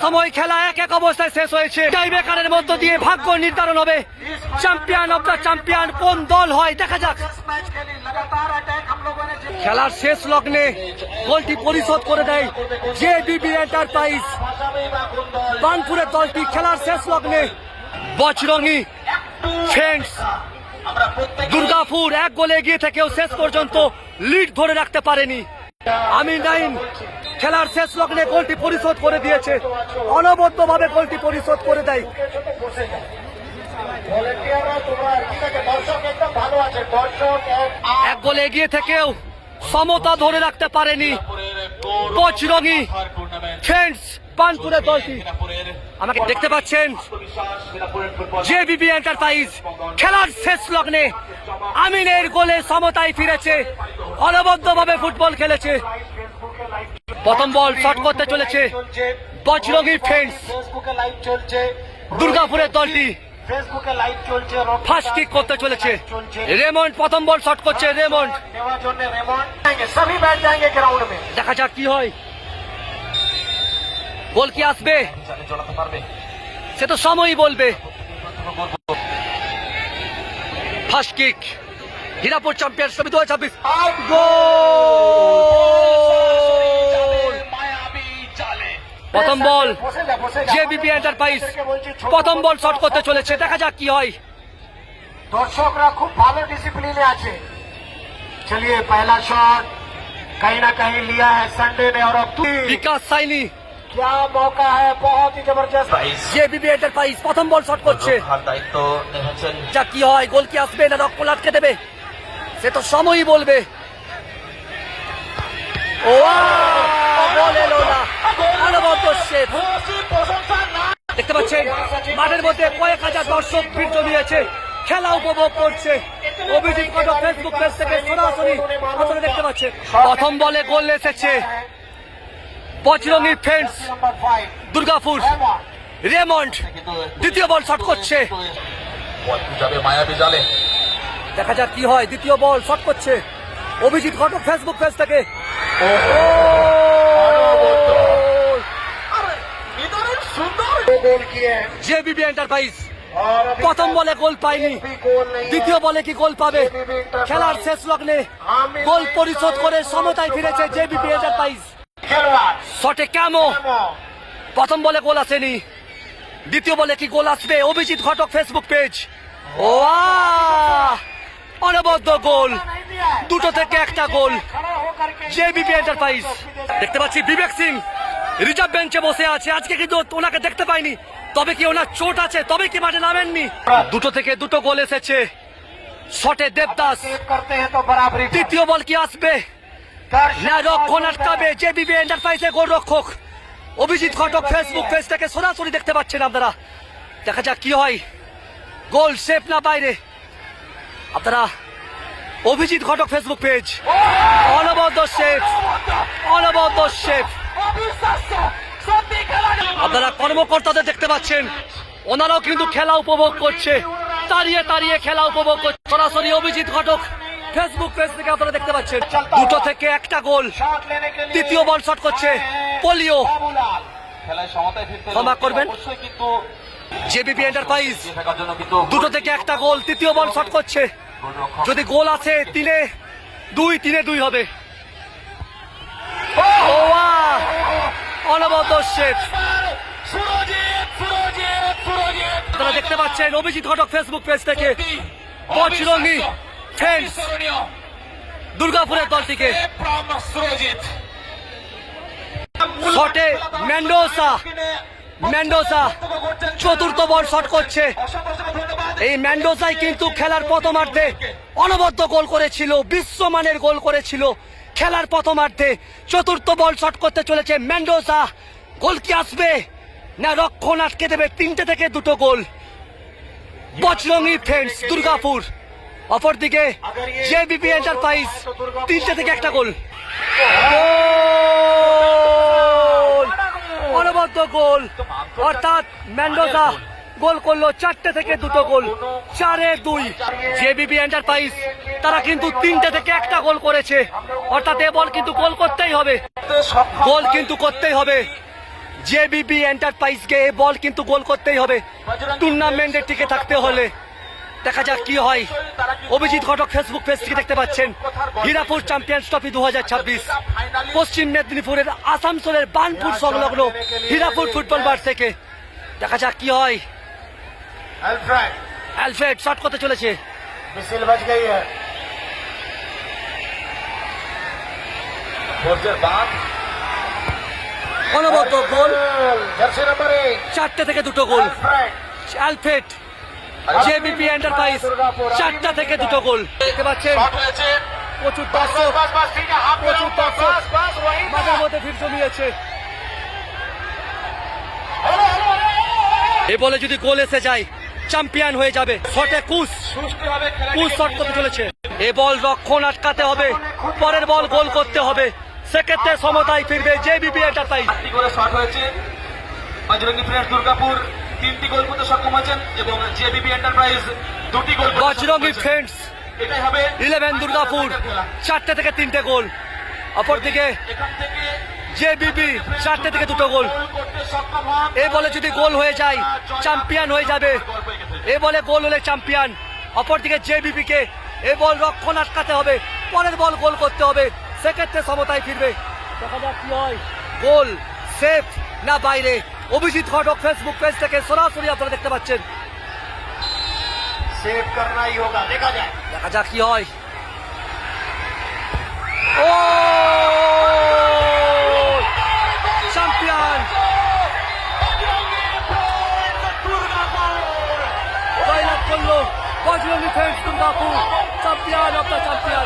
সময় খেলা এক এক অবস্থায় শেষ হয়েছে। টাইব্রেকারের মধ্য দিয়ে ভাগ্য নির্ধারণ হবে। চ্যাম্পিয়ন অফ দ্য চ্যাম্পিয়ন কোন দল হয় দেখা যাক। খেলার শেষ লগ্নে গোলটি পরিশোধ করে দেয় জেবিবি এন্টারপ্রাইজ। বার্নপুরের দলটি খেলার শেষ লগ্নে বজরঙ্গি ফ্রেন্ডস দুর্গাপুর এক গোলে এগিয়ে থেকেও শেষ পর্যন্ত লিড ধরে রাখতে পারেনি। আমিন নাইম খেলার শেষ লগ্নে গোলটি পরিশোধ করে দিয়েছে, অনবদ্যভাবে গোলটি পরিশোধ করে দেয়। এক গোলে এগিয়ে থেকেও সমতা ধরে রাখতে পারেনি বজরঙ্গি ফ্রেন্ডস বার্নপুরের দলটি। আমাকে দেখতে পাচ্ছেন জেবিবি এন্টারপ্রাইজ খেলার শেষ লগ্নে আমিনের গোলে সমতায় ফিরেছে, অনবদ্যভাবে ফুটবল খেলেছে। প্রথম বল শট করতে চলেছে বজরঙ্গি ফ্রেন্ডস দুর্গাপুরের দলটি। ফার্স্ট কিক করতে চলেছে রেমন্ড, প্রথম বল শট করছে রেমন্ড। দেখা যাক কি হয়, গোল কি আসবে সে তো সময়ই বলবে। ফার্স্ট কিক হীরাপুর চ্যাম্পিয়ন 2026 গোল। প্রথম বল জেবিবি এন্টারপ্রাইজ প্রথম বল শট করতে চলেছে, দেখা যাক কি হয়। দর্শকরা খুব ভালো ডিসিপ্লিনে আছে। চলিए पहला शॉट कहीं ना कहीं लिया है संडे ने और अब বিকাশ সাইনি क्या मौका है, बहुत ही जबरदस्त। জেবিবি এন্টারপ্রাইজ প্রথম বল শট করছে, দায়িত্ব নিয়েছেন। যা কি হয়, গোল কি আসবে না রক্ষণ আটকে দেবে সে তো সময়ই বলবে। ও গোল এলো না, অনবদ্য সেভ। দেখতে পাচ্ছেন মাঠের মধ্যে কয়েক হাজার দর্শক ভিড় জমিয়েছে, খেলা উপভোগ করছে। অভিজিৎ কটক ফেসবুক পেজ থেকে সরাসরি আপনারা দেখতে পাচ্ছেন। প্রথম বলে গোল এসেছে বজরঙ্গি ফ্রেন্ডস দুর্গাপুর। রেমন্ড দ্বিতীয় বল শট করছে, মায়াবী জালে দেখা যাক কি হয়। দ্বিতীয় বল শট করছে অভিজিৎ ঘটক ফেসবুক পেজ থেকে। गोल किए हैं জেবিবি এন্টারপ্রাইজ প্রথম বলে গোল পায়নি, দ্বিতীয় বলে কি গোল পাবে? খেলার শেষ লগ্নে গোল পরিশোধ করে সমতায় ফিরেছে জেবিবি এন্টারপ্রাইজ। শটে ক্যামো প্রথম বলে গোল আসেনি, দ্বিতীয় বলে কি গোল আসবে? অভিজিৎ ঘটক ফেসবুক পেজ। ও অনবদ্য গোল, দুটো থেকে একটা গোল জেবিবি এন্টারপ্রাইজ। দেখতে পাচ্ছি বিবেক সিং রিজার্ভ বেঞ্চে বসে আছে, আজকে কিন্তু ওনাকে দেখতে পাইনি। তবে কি ওনার চোট আছে, তবে কি মাঠে নামেননি? দুটো থেকে দুটো গোল এসেছে শটে দেবদাস। करते हैं तो बराबरी। তৃতীয় বল কি আসবে না রক্ষণ আটকাবে জেবিবি এন্টারপ্রাইজের গোল রক্ষক অভিজিৎ ঘটক ফেসবুক পেজ থেকে সরাসরি দেখতে পাচ্ছেন আপনারা। দেখা যাক কি হয়, গোল সেফ না বাইরে। আপনারা অভিজিৎ ঘটক ফেসবুক পেজ, অনবদ্য সেফ, অনবদ্য সেফ। আপনারা কর্মকর্তাদের দেখতে পাচ্ছেন, ওনারাও কিন্তু খেলা উপভোগ করছে, দাঁড়িয়ে দাঁড়িয়ে খেলা উপভোগ করছে। সরাসরি অভিজিৎ ঘটক ফেসবুক পেজ থেকে আপনারা দেখতে পাচ্ছেন। দুটো থেকে একটা গোল, शॉट लेने के लिए তৃতীয় বল শট করছে পোলিও। बाबूलाल। খেলায় সমতায় ফিরতে ক্ষমা করবেন। অবশ্যই কিন্তু জেবিবি এন্টারপ্রাইজ থাকার জন্য কিন্তু দুটো থেকে একটা গোল, তৃতীয় বল শট করছে। যদি গোল আছে 3-2 হবে। ও অনবদ্য সেভ। আপনারা দেখতে পাচ্ছেন অভিজিৎ ঘটক ফেসবুক পেজ থেকে বজরঙ্গি ফ্রেন্ডস দুর্গাপুরের দলটিকে। শটে ম্যান্ডোসা চতুর্থ বল শট করছে। এই ম্যান্ডোসাই কিন্তু খেলার প্রথমার্ধে অনবদ্য গোল করেছিল, বিশ্বমানের গোল করেছিল খেলার প্রথমার্ধে। চতুর্থ বল শট করতে চলেছে ম্যান্ডোসা, গোল কি আসবে না রক্ষণ আটকে দেবে? 3টে থেকে 2 গোল বজরঙ্গি ফ্রেন্ডস দুর্গাপুর। অপরদিকে জেবিবি এন্টারপ্রাইজ 3টে থেকে একটা গোল। অনবদ্য গোল, অর্থাৎ ম্যান্ডোসা গোল করলো 4টে থেকে 2 গোল, 4-2। জেবিবি এন্টারপ্রাইজ তারা কিন্তু 3টে থেকে একটা গোল করেছে, অর্থাৎ এ বল কিন্তু গোল করতেই হবে, গোল কিন্তু করতেই হবে। জেবিবি এন্টারপ্রাইজকে এই বল কিন্তু গোল করতেই হবে টুর্নামেন্টে টিকে থাকতে হলে। দেখা যাক কি হয়। অভিজিৎ ঘটক ফেসবুক পেজ থেকে দেখতে পাচ্ছেন হীরাপুর চ্যাম্পিয়ন্স ট্রফি 2026 পশ্চিম মেদিনীপুরের আসানসোলের বানপুর সংলগ্ন হীরাপুর ফুটবল মাঠ থেকে। দেখা যাক কি হয়। अल्फ्रेड অ্যালফ্রেড শট করতে চলেছে, मिसिल बच गई है। ফোর্সের বাঁধ অনবদ্য গোল, जर्सी नंबर 1 4টে থেকে 2টো গোল। अल्फ्रेड অ্যালফ্রেড জেবিবি এন্টারপ্রাইজ 4টা থেকে 2টো গোল। দেখতে পাচ্ছেন শট হয়েছে। প্রচুর बस দর্শক बस बस ठीक है, हाफ প্রচুর দর্শক बस बस वही মাঠের মধ্যে ভিড় জমিয়েছে। এ বলে যদি গোল এসে যায় চ্যাম্পিয়ন হয়ে যাবে। শটে কুশ সুষ্ঠুভাবে কুশ শট করতে চলেছে। এ বল রক্ষণ আটকাতে হবে, পরের বল গোল করতে হবে, সেক্ষেত্রে সমতায় ফিরবে জেবিবি এন্টারপ্রাইজ। 8টি করে শট হয়েছে। বজরঙ্গী ফ্রেন্ডস দুর্গাপুর 3টি গোল করতে সক্ষম হয়েছেন এবং জেবিবি এন্টারপ্রাইজ 2টি গোল করতে বজরঙ্গী সক্ষম হয়েছেন। ফ্রেন্ডস এটাই হবে 11 দুর্গাপুর 4টে থেকে 3টে গোল। অপরদিকে এখান থেকে জেবিবি 4টে থেকে 2টো গোল। গোল করতে সক্ষম হন। এ বলে যদি গোল হয়ে যায় চ্যাম্পিয়ন হয়ে যাবে। এ বলে গোল হলে চ্যাম্পিয়ন। অপরদিকে জেবিবি কে এ বল রক্ষণ আটকাতে হবে, পরের বল গোল করতে হবে, সেক্ষেত্রে সমতায় ফিরবে। দেখা যাক কি হয়। গোল সেফ না বাইরে, অভিজিৎ ঘটক ফেসবুক পেজ থেকে সরাসরি আপনারা দেখতে পাচ্ছেন। सेव करना ही होगा, देखा जाए। দেখা যাক কি হয়। ও চ্যাম্পিয়ন জয়লাভ করলো Bajrangi friends Durgapur, champion of the champion.